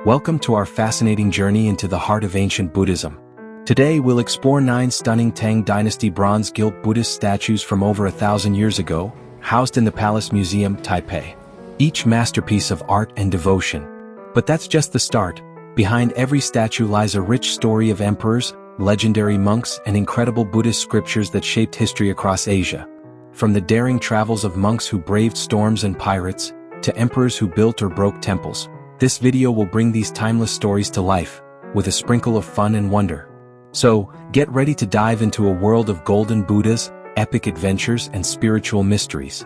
Welcome to our fascinating journey into the heart of ancient Buddhism. Today we'll explore 9 stunning Tang Dynasty bronze gilt Buddhist statues from over 1,000 years ago, housed in the Palace Museum, Taipei. Each masterpiece of art and devotion. But that's just the start. Behind every statue lies a rich story of emperors, legendary monks, and incredible Buddhist scriptures that shaped history across Asia. From the daring travels of monks who braved storms and pirates, to emperors who built or broke temples, this video will bring these timeless stories to life, with a sprinkle of fun and wonder. So, get ready to dive into a world of golden Buddhas, epic adventures, and spiritual mysteries.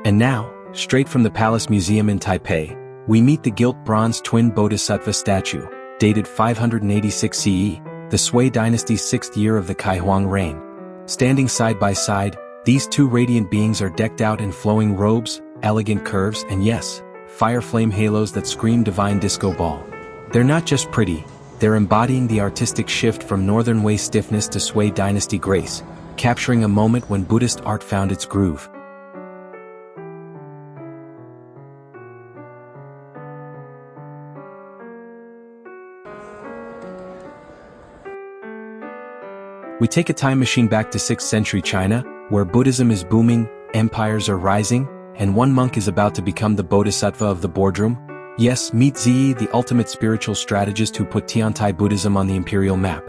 And now, straight from the Palace Museum in Taipei, we meet the gilt bronze twin Bodhisattva statue, dated 586 CE, the Sui dynasty's 6th year of the Kaihuang reign. Standing side by side, these two radiant beings are decked out in flowing robes, elegant curves, and yes, fire flame halos that scream divine disco ball. They're not just pretty, they're embodying the artistic shift from Northern Wei stiffness to Sui dynasty grace, capturing a moment when Buddhist art found its groove. We take a time machine back to 6th century China, where Buddhism is booming, empires are rising, and one monk is about to become the Bodhisattva of the boardroom. Yes, meet Zhiyi, the ultimate spiritual strategist who put Tiantai Buddhism on the Imperial map.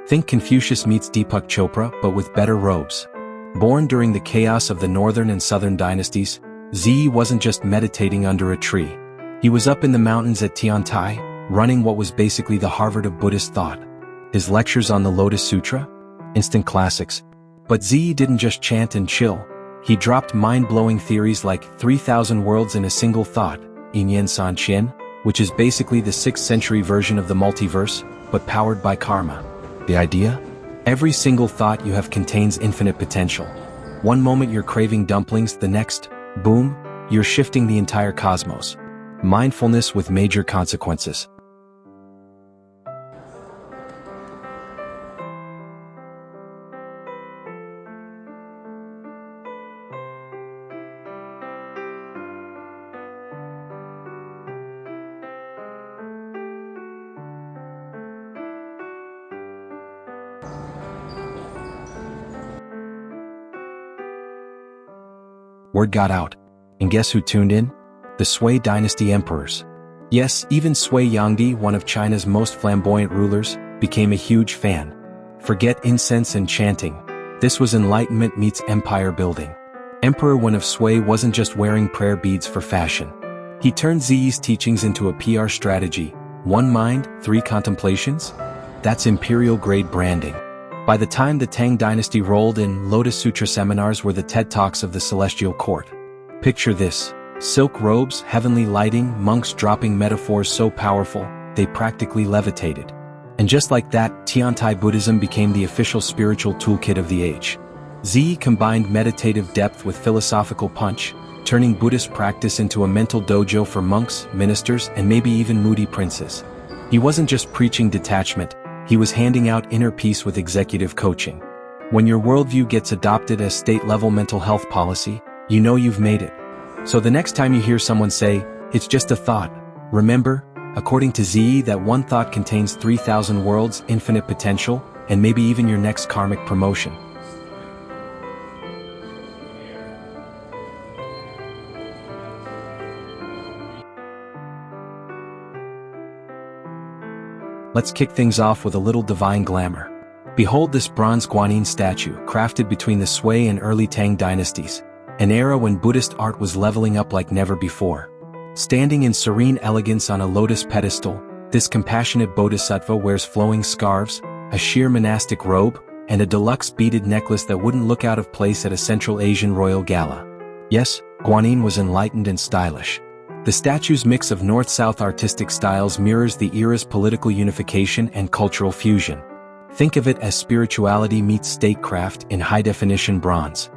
Think Confucius meets Deepak Chopra, but with better robes. Born during the chaos of the Northern and Southern dynasties, Zhiyi wasn't just meditating under a tree. He was up in the mountains at Tiantai, running what was basically the Harvard of Buddhist thought. His lectures on the Lotus Sutra? Instant classics. But Zhiyi didn't just chant and chill. He dropped mind-blowing theories like 3,000 worlds in a single thought, Yinyan San Qian, which is basically the 6th century version of the multiverse, but powered by karma. The idea? Every single thought you have contains infinite potential. One moment you're craving dumplings, the next, boom, you're shifting the entire cosmos. Mindfulness with major consequences. Word got out. And guess who tuned in? The Sui dynasty emperors. Yes, even Sui Yangdi, one of China's most flamboyant rulers, became a huge fan. Forget incense and chanting. This was enlightenment meets empire building. Emperor Wen of Sui wasn't just wearing prayer beads for fashion. He turned Zhiyi's teachings into a PR strategy. 1 mind, 3 contemplations? That's imperial-grade branding. By the time the Tang Dynasty rolled in, Lotus Sutra seminars were the TED Talks of the celestial court. Picture this: silk robes, heavenly lighting, monks dropping metaphors so powerful, they practically levitated. And just like that, Tiantai Buddhism became the official spiritual toolkit of the age. Zhiyi combined meditative depth with philosophical punch, turning Buddhist practice into a mental dojo for monks, ministers, and maybe even moody princes. He wasn't just preaching detachment, he was handing out inner peace with executive coaching. When your worldview gets adopted as state-level mental health policy, you know you've made it. So the next time you hear someone say, "It's just a thought," remember, according to Zhiyi, that one thought contains 3,000 worlds, infinite potential, and maybe even your next karmic promotion. Let's kick things off with a little divine glamour. Behold this bronze Guanyin statue, crafted between the Sui and early Tang dynasties, an era when Buddhist art was leveling up like never before. Standing in serene elegance on a lotus pedestal, this compassionate bodhisattva wears flowing scarves, a sheer monastic robe, and a deluxe beaded necklace that wouldn't look out of place at a Central Asian royal gala. Yes, Guanyin was enlightened and stylish. The statue's mix of north-south artistic styles mirrors the era's political unification and cultural fusion. Think of it as spirituality meets statecraft in high-definition bronze.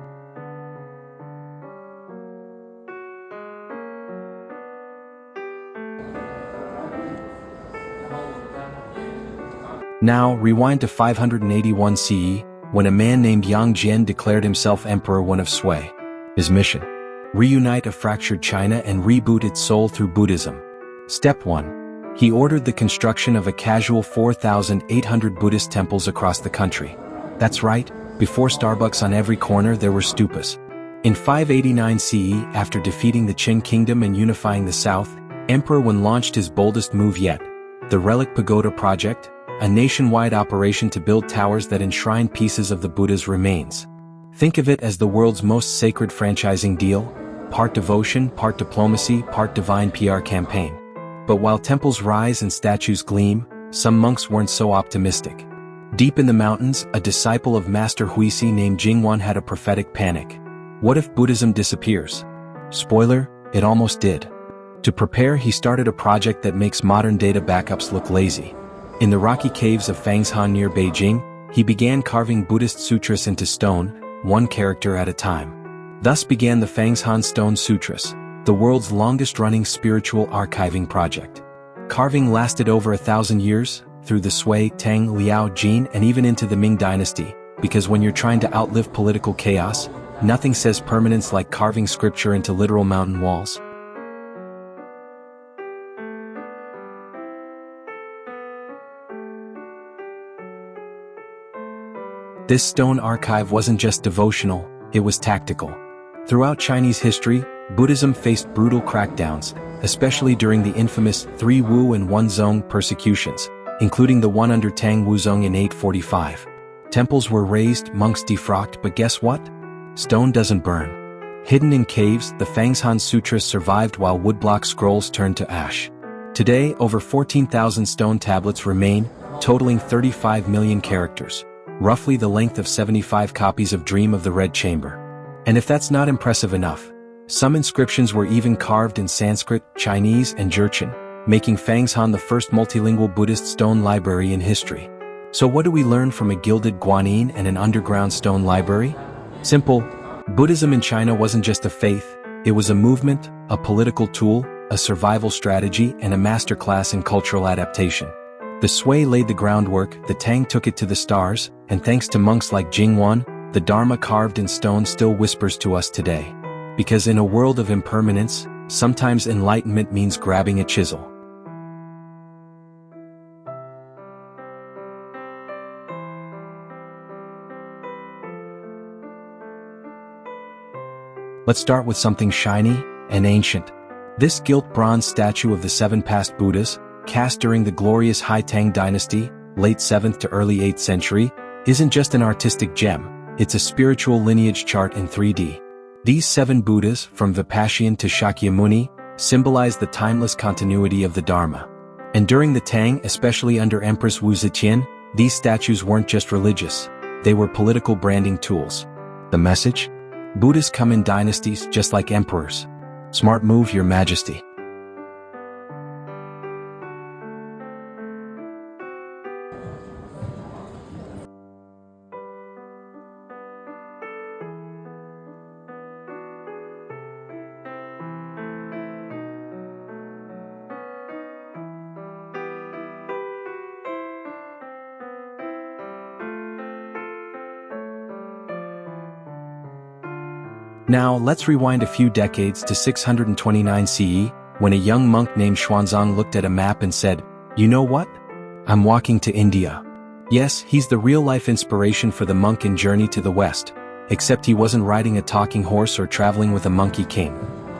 Now, rewind to 581 CE, when a man named Jianzhen declared himself Emperor One of Sui. His mission: reunite a fractured China and reboot its soul through Buddhism. Step 1. He ordered the construction of a casual 4,800 Buddhist temples across the country. That's right, before Starbucks on every corner there were stupas. In 589 CE, after defeating the Qin kingdom and unifying the south, Emperor Wen launched his boldest move yet: the Relic Pagoda Project, a nationwide operation to build towers that enshrine pieces of the Buddha's remains. Think of it as the world's most sacred franchising deal, part devotion, part diplomacy, part divine PR campaign. But while temples rise and statues gleam, some monks weren't so optimistic. Deep in the mountains, a disciple of Master Huisi named Jingwan had a prophetic panic. What if Buddhism disappears? Spoiler, it almost did. To prepare, he started a project that makes modern data backups look lazy. In the rocky caves of Fangshan near Beijing, he began carving Buddhist sutras into stone, one character at a time. Thus began the Fangshan Stone Sutras, the world's longest-running spiritual archiving project. Carving lasted over 1,000 years, through the Sui, Tang, Liao, Jin, and even into the Ming Dynasty, because when you're trying to outlive political chaos, nothing says permanence like carving scripture into literal mountain walls. This stone archive wasn't just devotional, it was tactical. Throughout Chinese history, Buddhism faced brutal crackdowns, especially during the infamous 3 Wu and 1 Zong persecutions, including the one under Tang Wuzong in 845. Temples were razed, monks defrocked, but guess what? Stone doesn't burn. Hidden in caves, the Fangshan Sutras survived while woodblock scrolls turned to ash. Today, over 14,000 stone tablets remain, totaling 35 million characters, roughly the length of 75 copies of Dream of the Red Chamber. And if that's not impressive enough, some inscriptions were even carved in Sanskrit, Chinese, and Jurchen, making Fangshan the first multilingual Buddhist stone library in history. So what do we learn from a gilded guanyin and an underground stone library? Simple: Buddhism in China wasn't just a faith, it was a movement, a political tool, a survival strategy, and a masterclass in cultural adaptation. The Sui laid the groundwork, the Tang took it to the stars, and thanks to monks like Jingwan, the Dharma carved in stone still whispers to us today. Because in a world of impermanence, sometimes enlightenment means grabbing a chisel. Let's start with something shiny and ancient. This gilt bronze statue of the 7 past Buddhas, cast during the glorious High Tang Dynasty, late 7th to early 8th century, isn't just an artistic gem, it's a spiritual lineage chart in 3D. These 7 Buddhas, from Vipassana to Shakyamuni, symbolize the timeless continuity of the Dharma. And during the Tang, especially under Empress Wu, these statues weren't just religious, they were political branding tools. The message? Buddhas come in dynasties just like emperors. Smart move, Your Majesty. Now, let's rewind a few decades to 629 CE, when a young monk named Xuanzang looked at a map and said, "You know what? I'm walking to India." Yes, he's the real-life inspiration for the monk in Journey to the West, except he wasn't riding a talking horse or traveling with a monkey king.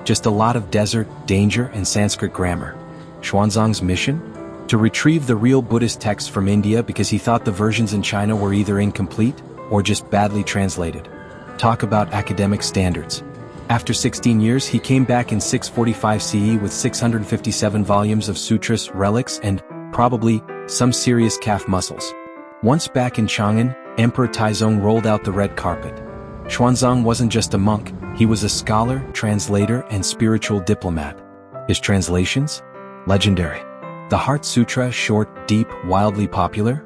Just a lot of desert, danger, and Sanskrit grammar. Xuanzang's mission? To retrieve the real Buddhist texts from India because he thought the versions in China were either incomplete or just badly translated. Talk about academic standards. After 16 years, he came back in 645 CE with 657 volumes of sutras, relics, and, probably, some serious calf muscles. Once back in Chang'an, Emperor Taizong rolled out the red carpet. Xuanzang wasn't just a monk, he was a scholar, translator, and spiritual diplomat. His translations? Legendary. The Heart Sutra, short, deep, wildly popular?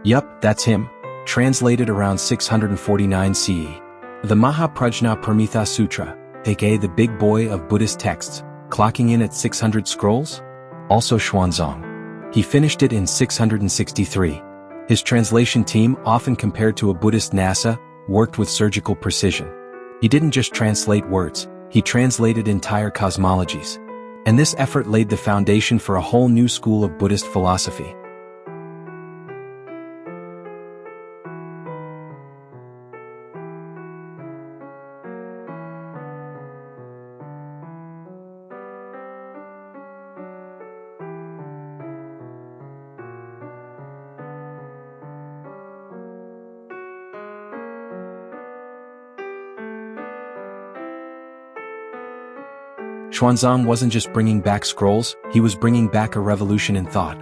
Yup, that's him. Translated around 649 CE. The Mahaprajna Parmitha Sutra, aka the big boy of Buddhist texts, clocking in at 600 scrolls? Also Xuanzang. He finished it in 663. His translation team, often compared to a Buddhist NASA, worked with surgical precision. He didn't just translate words, he translated entire cosmologies. And this effort laid the foundation for a whole new school of Buddhist philosophy. Xuanzang wasn't just bringing back scrolls, he was bringing back a revolution in thought.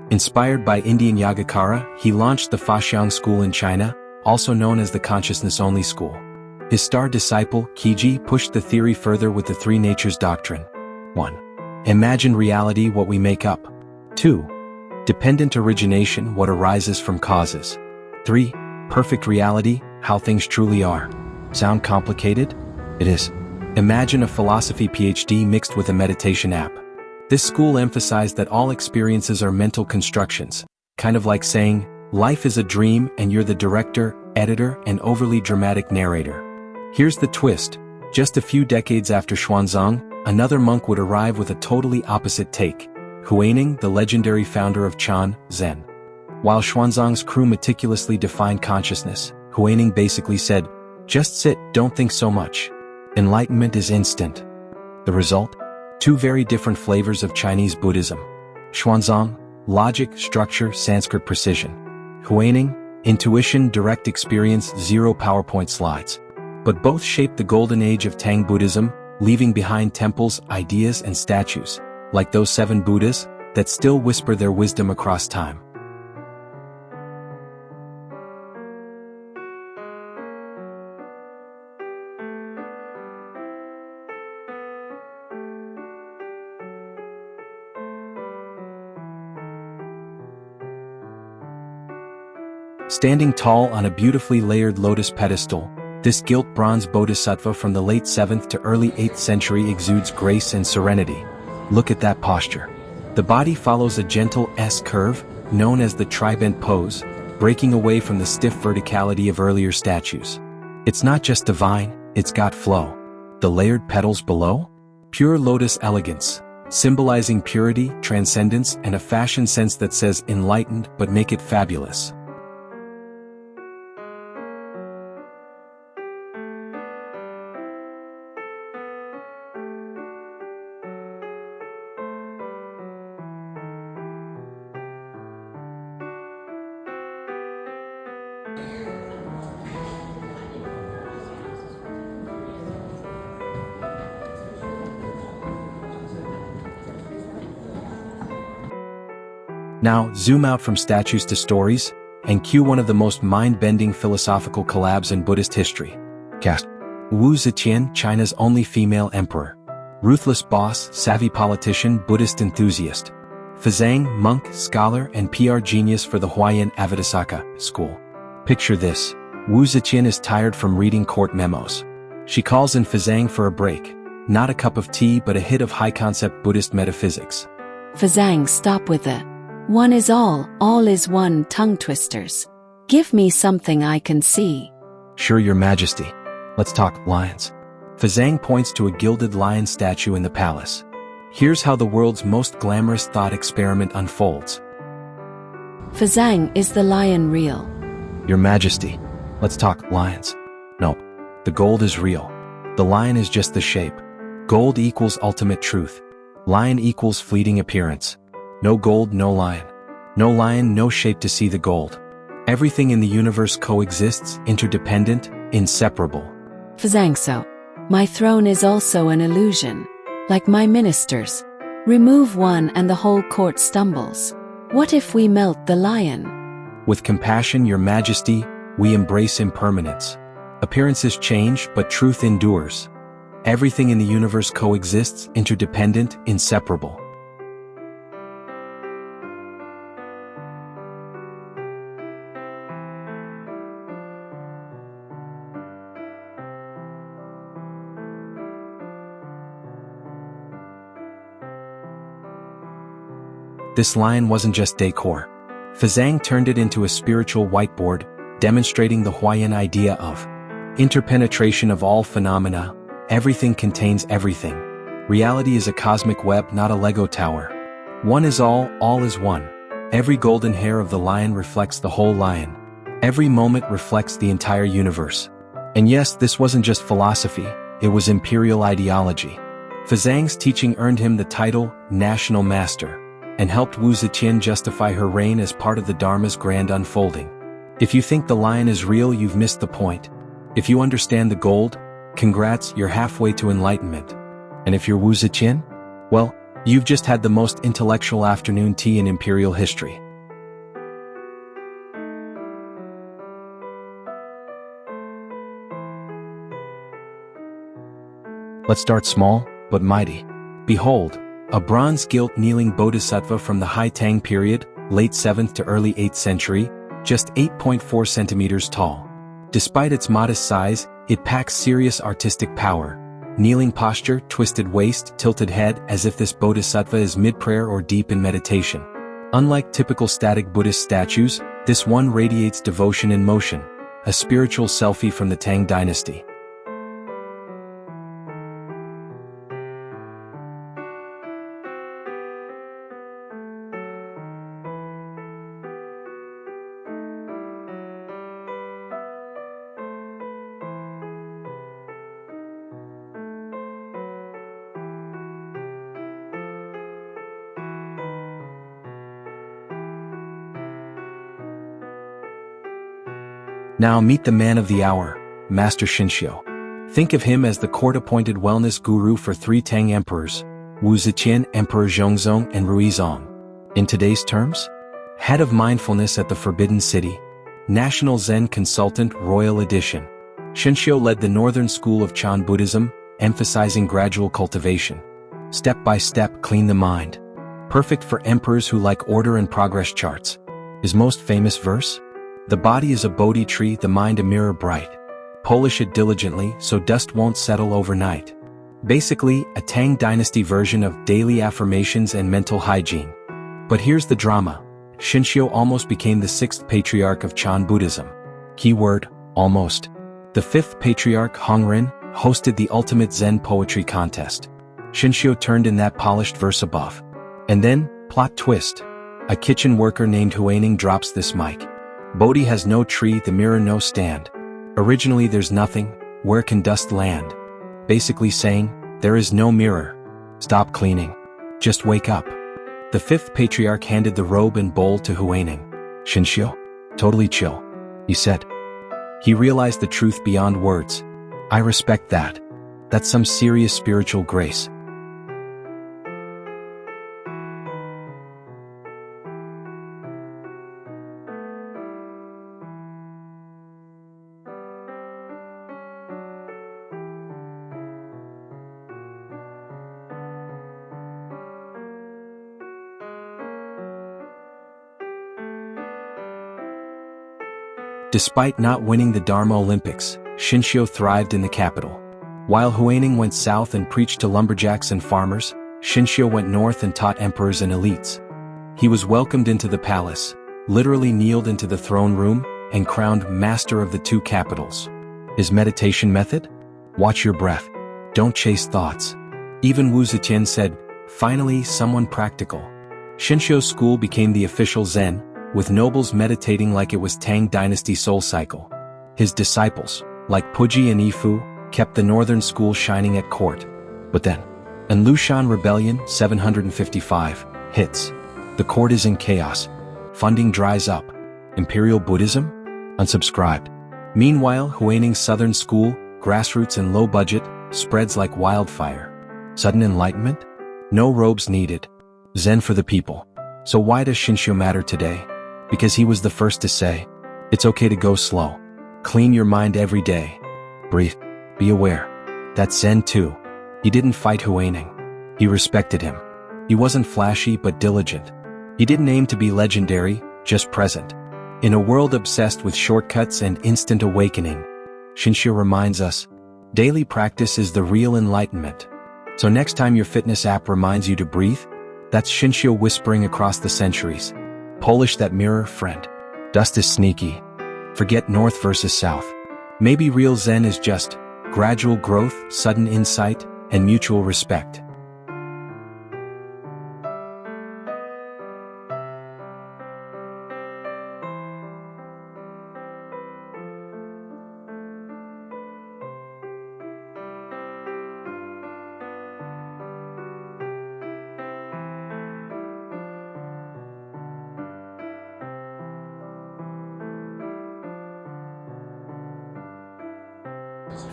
Inspired by Indian Yogacara, he launched the Faxiang school in China, also known as the Consciousness-Only School. His star disciple, Zhiyi, pushed the theory further with the Three Natures Doctrine. 1. Imagine reality, what we make up. 2. Dependent origination, what arises from causes. 3. Perfect reality, how things truly are. Sound complicated? It is. Imagine a philosophy PhD mixed with a meditation app. This school emphasized that all experiences are mental constructions, kind of like saying, life is a dream and you're the director, editor, and overly dramatic narrator. Here's the twist. Just a few decades after Xuanzang, another monk would arrive with a totally opposite take, Huaining, the legendary founder of Zen. While Xuanzang's crew meticulously defined consciousness, Huaining basically said, just sit, don't think so much. Enlightenment is instant. The result? Two very different flavors of Chinese Buddhism. Xuanzang, logic, structure, Sanskrit precision. Huaining, intuition, direct experience, zero PowerPoint slides. But both shaped the golden age of Tang Buddhism, leaving behind temples, ideas, and statues, like those 7 Buddhas, that still whisper their wisdom across time. Standing tall on a beautifully layered lotus pedestal, this gilt bronze bodhisattva from the late 7th to early 8th century exudes grace and serenity. Look at that posture. The body follows a gentle S-curve, known as the tri-bent pose, breaking away from the stiff verticality of earlier statues. It's not just divine, it's got flow. The layered petals below? Pure lotus elegance, symbolizing purity, transcendence, and a fashion sense that says enlightened but make it fabulous. Now, zoom out from statues to stories, and cue one of the most mind-bending philosophical collabs in Buddhist history. Cast Wu Zetian, China's only female emperor. Ruthless boss, savvy politician, Buddhist enthusiast. Xuanzang, monk, scholar, and PR genius for the Huayan Avidasaka school. Picture this. Wu Zetian is tired from reading court memos. She calls in Xuanzang for a break. Not a cup of tea but a hit of high-concept Buddhist metaphysics. Xuanzang, stop with the one is all is one tongue twisters. Give me something I can see. Sure, Your Majesty. Let's talk lions. Xuanzang points to a gilded lion statue in the palace. Here's how the world's most glamorous thought experiment unfolds. Xuanzang, is the lion real? Your Majesty. Let's talk lions. No. The gold is real. The lion is just the shape. Gold equals ultimate truth. Lion equals fleeting appearance. No gold, no lion. No lion, no shape to see the gold. Everything in the universe coexists, interdependent, inseparable. Xuanzang, so my throne is also an illusion. Like my ministers. Remove one and the whole court stumbles. What if we melt the lion? With compassion, Your Majesty, we embrace impermanence. Appearances change, but truth endures. Everything in the universe coexists, interdependent, inseparable. This lion wasn't just decor. Xuanzang turned it into a spiritual whiteboard, demonstrating the Huayan idea of interpenetration of all phenomena. Everything contains everything. Reality is a cosmic web, not a Lego tower. One is all is one. Every golden hair of the lion reflects the whole lion. Every moment reflects the entire universe. And yes, this wasn't just philosophy, it was imperial ideology. Xuanzang's teaching earned him the title National Master, and helped Wu Zetian justify her reign as part of the Dharma's grand unfolding. If you think the lion is real, you've missed the point. If you understand the gold, congrats, you're halfway to enlightenment. And if you're Wu Zetian, well, you've just had the most intellectual afternoon tea in imperial history. Let's start small, but mighty. Behold, a bronze-gilt kneeling bodhisattva from the High Tang period, late 7th to early 8th century, just 8.4 centimeters tall. Despite its modest size, it packs serious artistic power. Kneeling posture, twisted waist, tilted head, as if this bodhisattva is mid-prayer or deep in meditation. Unlike typical static Buddhist statues, this one radiates devotion in motion, a spiritual selfie from the Tang Dynasty. Now meet the man of the hour, Master Shenxiu. Think of him as the court-appointed wellness guru for 3 Tang emperors, Wu Zetian, Emperor Xuanzang, and Ruizong. In today's terms, head of mindfulness at the Forbidden City, National Zen Consultant Royal Edition. Shenxiu led the northern school of Chan Buddhism, emphasizing gradual cultivation. Step by step, clean the mind. Perfect for emperors who like order and progress charts. His most famous verse? The body is a Bodhi tree, the mind a mirror bright. Polish it diligently so dust won't settle overnight. Basically, a Tang Dynasty version of daily affirmations and mental hygiene. But here's the drama. Shenxiu almost became the 6th patriarch of Chan Buddhism. Keyword, almost. The 5th patriarch, Hongren, hosted the ultimate Zen poetry contest. Shenxiu turned in that polished verse above. And then, plot twist. A kitchen worker named Huaining drops this mic. Bodhi has no tree, the mirror no stand. Originally there's nothing, where can dust land? Basically saying, there is no mirror. Stop cleaning. Just wake up. The 5th patriarch handed the robe and bowl to Huaining. Shenxiu, totally chill, he said. He realized the truth beyond words. I respect that. That's some serious spiritual grace. Despite not winning the Dharma Olympics, Shenxiu thrived in the capital. While Huaining went south and preached to lumberjacks and farmers, Shenxiu went north and taught emperors and elites. He was welcomed into the palace, literally kneeled into the throne room, and crowned master of the 2 capitals. His meditation method? Watch your breath. Don't chase thoughts. Even Wu Zetian said, finally someone practical. Shenxiu's school became the official Zen, with nobles meditating like it was Tang Dynasty soul cycle. His disciples, like Puji and Yifu, kept the northern school shining at court. But then, an Lushan rebellion, 755, hits. The court is in chaos. Funding dries up. Imperial Buddhism? Unsubscribed. Meanwhile, Huaining's southern school, grassroots and low budget, spreads like wildfire. Sudden enlightenment? No robes needed. Zen for the people. So why does Shenxiu matter today? Because he was the first to say, it's okay to go slow. Clean your mind every day. Breathe. Be aware. That's Zen too. He didn't fight Huaining. He respected him. He wasn't flashy but diligent. He didn't aim to be legendary, just present. In a world obsessed with shortcuts and instant awakening, Shenxiu reminds us, daily practice is the real enlightenment. So next time your fitness app reminds you to breathe, that's Shenxiu whispering across the centuries. Polish that mirror, friend. Dust is sneaky. Forget north versus south. Maybe real Zen is just gradual growth, sudden insight, and mutual respect.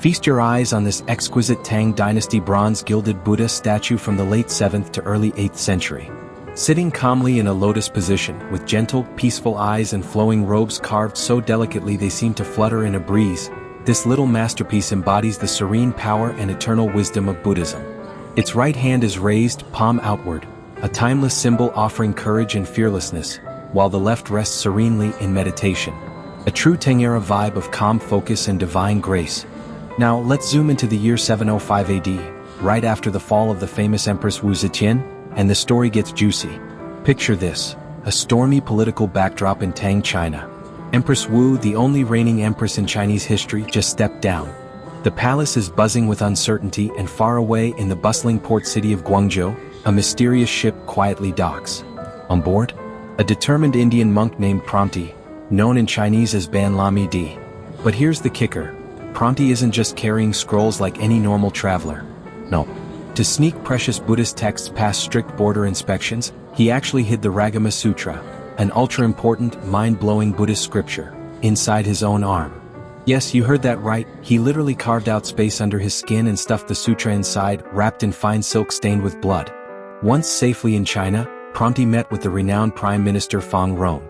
Feast your eyes on this exquisite Tang Dynasty bronze gilded Buddha statue from the late 7th to early 8th century. Sitting calmly in a lotus position, with gentle, peaceful eyes and flowing robes carved so delicately they seem to flutter in a breeze, this little masterpiece embodies the serene power and eternal wisdom of Buddhism. Its right hand is raised, palm outward, a timeless symbol offering courage and fearlessness, while the left rests serenely in meditation. A true Tang era vibe of calm focus and divine grace. Now, let's zoom into the year 705 AD, right after the fall of the famous Empress Wu Zetian, and the story gets juicy. Picture this, a stormy political backdrop in Tang, China. Empress Wu, the only reigning empress in Chinese history, just stepped down. The palace is buzzing with uncertainty, and far away in the bustling port city of Guangzhou, a mysterious ship quietly docks. On board, a determined Indian monk named Pramti, known in Chinese as Ban Lami Di. But here's the kicker. Pramti isn't just carrying scrolls like any normal traveler. No. To sneak precious Buddhist texts past strict border inspections, he actually hid the Vajra Sutra, an ultra-important, mind-blowing Buddhist scripture, inside his own arm. Yes, you heard that right, he literally carved out space under his skin and stuffed the sutra inside, wrapped in fine silk stained with blood. Once safely in China, Pramti met with the renowned Prime Minister Fang Rong.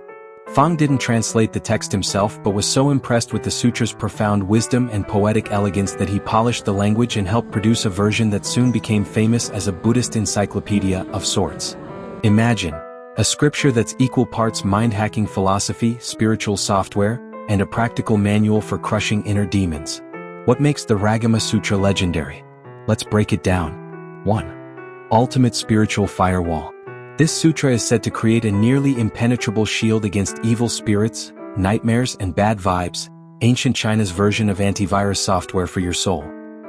Fang didn't translate the text himself but was so impressed with the sutra's profound wisdom and poetic elegance that he polished the language and helped produce a version that soon became famous as a Buddhist encyclopedia of sorts. Imagine, a scripture that's equal parts mind-hacking philosophy, spiritual software, and a practical manual for crushing inner demons. What makes the Vajra Sutra legendary? Let's break it down. 1. Ultimate spiritual firewall. This sutra is said to create a nearly impenetrable shield against evil spirits, nightmares, and bad vibes, ancient China's version of antivirus software for your soul.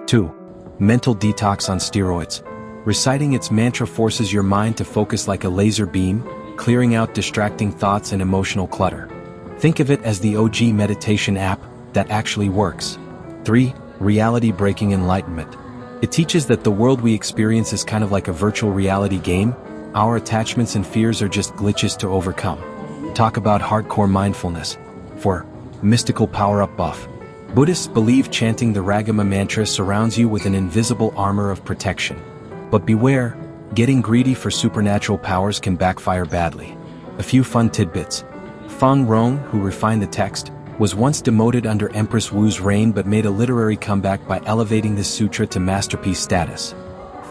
2. Mental detox on steroids. Reciting its mantra forces your mind to focus like a laser beam, clearing out distracting thoughts and emotional clutter. Think of it as the OG meditation app that actually works. 3. Reality-breaking enlightenment. It teaches that the world we experience is kind of like a virtual reality game. Our attachments and fears are just glitches to overcome. Talk about hardcore mindfulness. 4. Mystical power-up buff. Buddhists believe chanting the Ragama mantra surrounds you with an invisible armor of protection. But beware, getting greedy for supernatural powers can backfire badly. A few fun tidbits. Fang Rong, who refined the text, was once demoted under Empress Wu's reign but made a literary comeback by elevating this sutra to masterpiece status.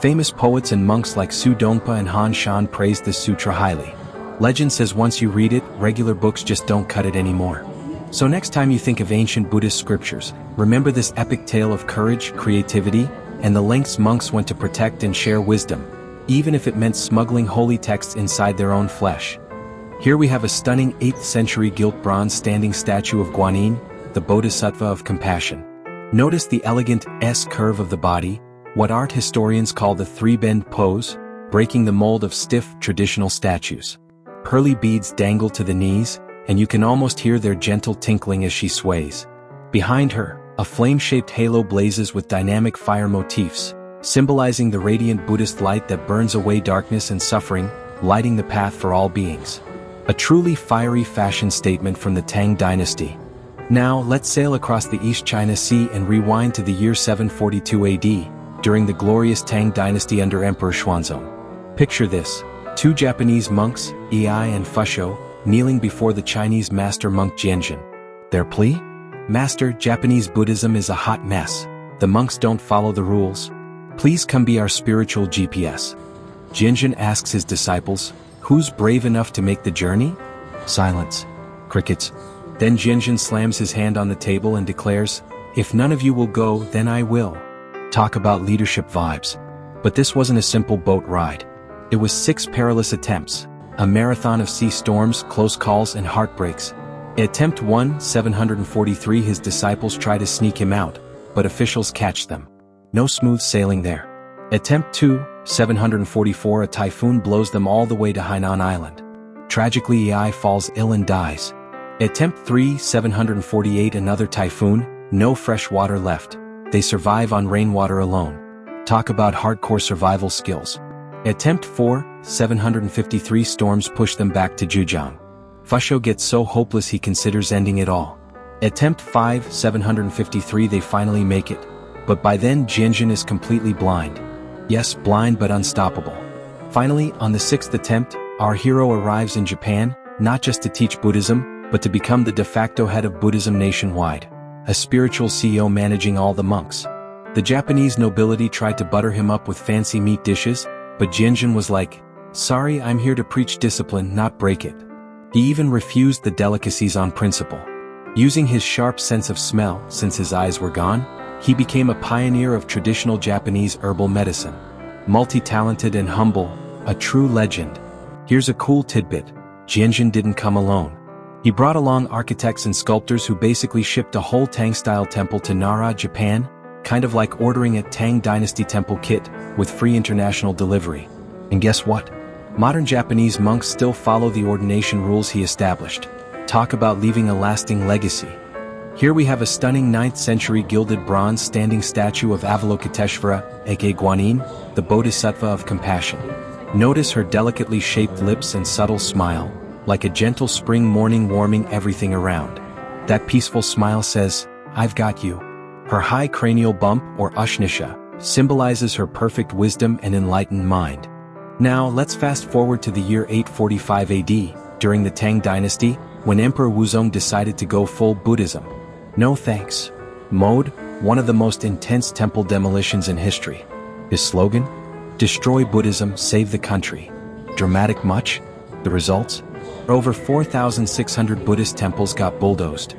Famous poets and monks like Su Dongpa and Han Shan praised this sutra highly. Legend says once you read it, regular books just don't cut it anymore. So next time you think of ancient Buddhist scriptures, remember this epic tale of courage, creativity, and the lengths monks went to protect and share wisdom, even if it meant smuggling holy texts inside their own flesh. Here we have a stunning 8th century gilt bronze standing statue of Guanyin, the Bodhisattva of compassion. Notice the elegant S-curve of the body, what art historians call the three-bend pose, breaking the mold of stiff, traditional statues. Pearly beads dangle to the knees, and you can almost hear their gentle tinkling as she sways. Behind her, a flame-shaped halo blazes with dynamic fire motifs, symbolizing the radiant Buddhist light that burns away darkness and suffering, lighting the path for all beings. A truly fiery fashion statement from the Tang Dynasty. Now, let's sail across the East China Sea and rewind to the year 742 AD, during the glorious Tang Dynasty under Emperor Xuanzang. Picture this, 2 Japanese monks, Yi and Fusho, kneeling before the Chinese master monk Jianzhen. Their plea? Master, Japanese Buddhism is a hot mess. The monks don't follow the rules. Please come be our spiritual GPS. Jianzhen asks his disciples, who's brave enough to make the journey? Silence. Crickets. Then Jianzhen slams his hand on the table and declares, if none of you will go, then I will. Talk about leadership vibes. But this wasn't a simple boat ride. It was 6 perilous attempts. a marathon of sea storms, close calls, and heartbreaks. Attempt 1, 743 his disciples try to sneak him out, but officials catch them. No smooth sailing there. Attempt 2, 744 a typhoon blows them all the way to Hainan Island. Tragically Ei falls ill and dies. Attempt 3, 748 another typhoon, no fresh water left. They survive on rainwater alone. Talk about hardcore survival skills. Attempt 4, 753 storms push them back to Zhejiang. Fusho gets so hopeless he considers ending it all. Attempt 5, 753 they finally make it. But by then Jianzhen is completely blind. Yes, blind but unstoppable. Finally, on the 6th attempt, our hero arrives in Japan, not just to teach Buddhism, but to become the de facto head of Buddhism nationwide. A spiritual CEO managing all the monks. The Japanese nobility tried to butter him up with fancy meat dishes, but Jianzhen was like, "Sorry, I'm here to preach discipline, not break it." He even refused the delicacies on principle. Using his sharp sense of smell, since his eyes were gone, he became a pioneer of traditional Japanese herbal medicine. Multi-talented and humble, a true legend. Here's a cool tidbit. Jianzhen didn't come alone. He brought along architects and sculptors who basically shipped a whole Tang-style temple to Nara, Japan, kind of like ordering a Tang Dynasty temple kit, with free international delivery. And guess what? Modern Japanese monks still follow the ordination rules he established. Talk about leaving a lasting legacy. Here we have a stunning 9th century gilded bronze standing statue of Avalokiteshvara, aka Guanyin, the Bodhisattva of compassion. Notice her delicately shaped lips and subtle smile, like a gentle spring morning warming everything around. That peaceful smile says, "I've got you." Her high cranial bump, or Ushnisha, symbolizes her perfect wisdom and enlightened mind. Now let's fast forward to the year 845 AD, during the Tang Dynasty, when Emperor Wuzong decided to go full Buddhism. No thanks. Mode, one of the most intense temple demolitions in history. His slogan? Destroy Buddhism, save the country. Dramatic much? The results? Over 4,600 Buddhist temples got bulldozed.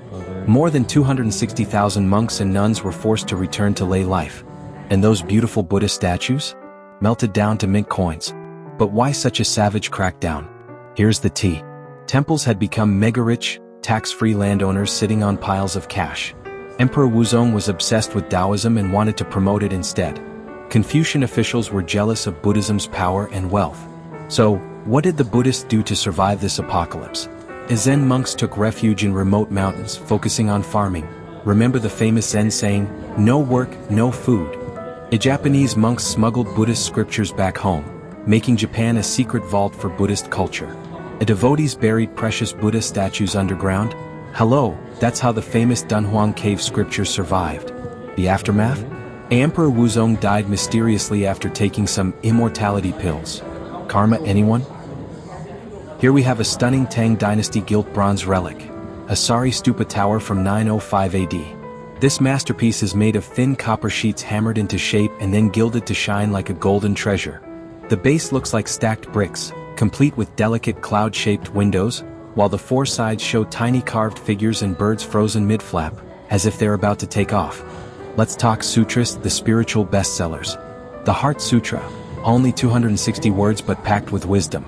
More than 260,000 monks and nuns were forced to return to lay life. And those beautiful Buddhist statues? Melted down to mint coins. But why such a savage crackdown? Here's the tea. Temples had become mega-rich, tax-free landowners sitting on piles of cash. Emperor Wuzong was obsessed with Taoism and wanted to promote it instead. Confucian officials were jealous of Buddhism's power and wealth. So, what did the Buddhists do to survive this apocalypse? Zen monks took refuge in remote mountains, focusing on farming. Remember the famous Zen saying, "No work, no food." Japanese monks smuggled Buddhist scriptures back home, making Japan a secret vault for Buddhist culture. Devotees buried precious Buddha statues underground. Hello, that's how the famous Dunhuang cave scriptures survived. The aftermath? Emperor Wuzong died mysteriously after taking some immortality pills. Karma, anyone? Here we have a stunning Tang Dynasty gilt bronze relic, a Sari Stupa tower from 905 AD. This masterpiece is made of thin copper sheets hammered into shape and then gilded to shine like a golden treasure. The base looks like stacked bricks, complete with delicate cloud-shaped windows, while the four sides show tiny carved figures and birds frozen mid-flap, as if they're about to take off. Let's talk Sutras, the spiritual bestsellers. The Heart Sutra, only 260 words but packed with wisdom.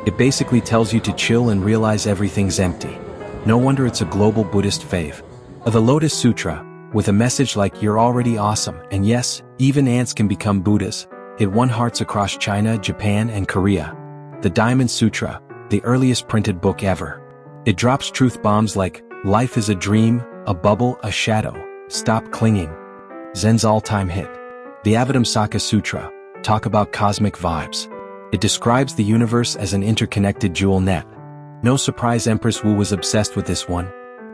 It basically tells you to chill and realize everything's empty. No wonder it's a global Buddhist fave. The Lotus Sutra, with a message like "You're already awesome, and yes, even ants can become Buddhas," it won hearts across China, Japan, and Korea. The Diamond Sutra, the earliest printed book ever. It drops truth bombs like, "Life is a dream, a bubble, a shadow, stop clinging." Zen's all-time hit. The Avatamsaka Sutra, talk about cosmic vibes. It describes the universe as an interconnected jewel net. No surprise Empress Wu was obsessed with this one.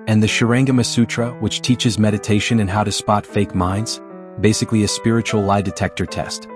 And the Śūraṅgama Sutra, which teaches meditation and how to spot fake minds, basically a spiritual lie detector test.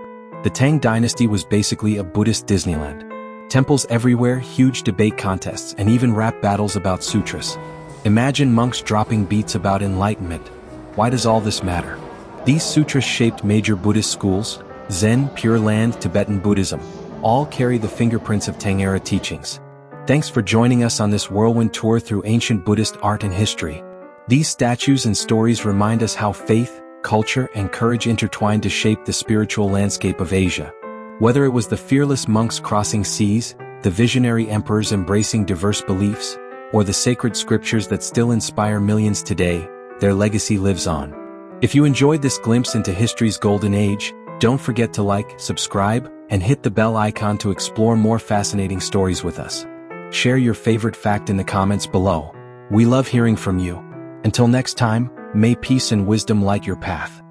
The Tang Dynasty was basically a Buddhist Disneyland. Temples everywhere, huge debate contests, and even rap battles about sutras. Imagine monks dropping beats about enlightenment. Why does all this matter? These sutras shaped major Buddhist schools, Zen, Pure Land, Tibetan Buddhism, all carry the fingerprints of Tang-era teachings. Thanks for joining us on this whirlwind tour through ancient Buddhist art and history. These statues and stories remind us how faith, culture, and courage intertwined to shape the spiritual landscape of Asia. Whether it was the fearless monks crossing seas, the visionary emperors embracing diverse beliefs, or the sacred scriptures that still inspire millions today, their legacy lives on. If you enjoyed this glimpse into history's golden age, don't forget to like, subscribe, and hit the bell icon to explore more fascinating stories with us. Share your favorite fact in the comments below. We love hearing from you. Until next time, may peace and wisdom light your path.